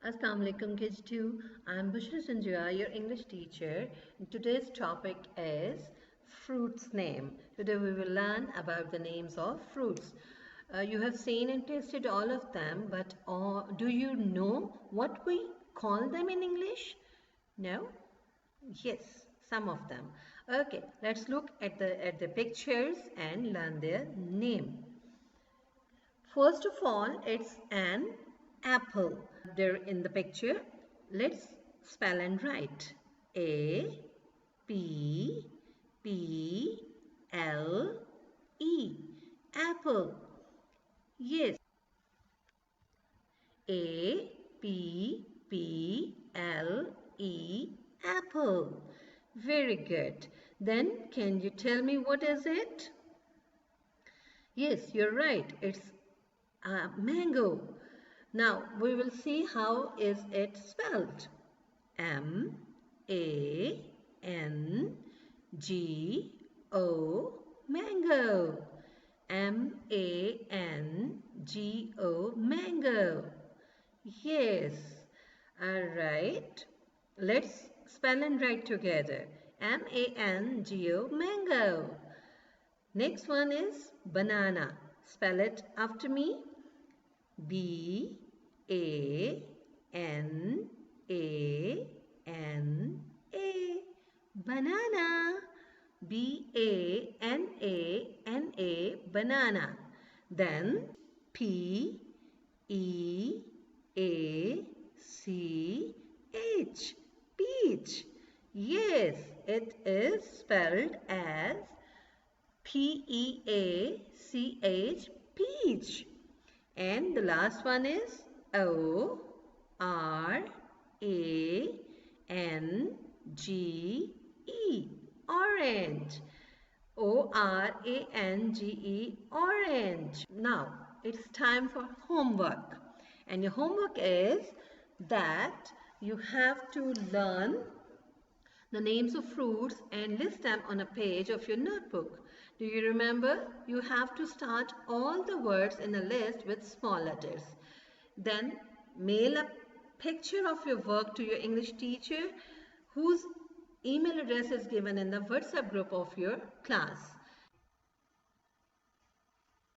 Assalamu alaikum kids 2. I'm Bushra Sanjua, your English teacher. Today's topic is fruits name. Today we will learn about the names of fruits. You have seen and tasted all of them, but do you know what we call them in English? No? Yes, some of them. Okay, let's look at the pictures and learn their name. First of all, it's an apple. There in the picture, let's spell and write. A P P L E. Apple. Yes. A P P L E. Apple. Very good. Then can you tell me what is it? Yes, you're right. It's mango. Now we will see how is it spelled. M-A-N-G-O, mango. M-A-N-G-O, mango. Yes. All right. Let's spell and write together. M-A-N-G-O, mango. Next one is banana. Spell it after me. B-A-N-A-N-A. Banana. B-A-N-A-N-A. Banana. Then P-E-A-C-H. Peach. Yes, it is spelled as P-E-A-C-H, peach. And the last one is O-R-A-N-G-E, orange. O-R-A-N-G-E, orange. Now, it's time for homework. And your homework is that you have to learn the names of fruits and list them on a page of your notebook. Do you remember? You have to start all the words in a list with small letters. Then mail a picture of your work to your English teacher whose email address is given in the WhatsApp group of your class.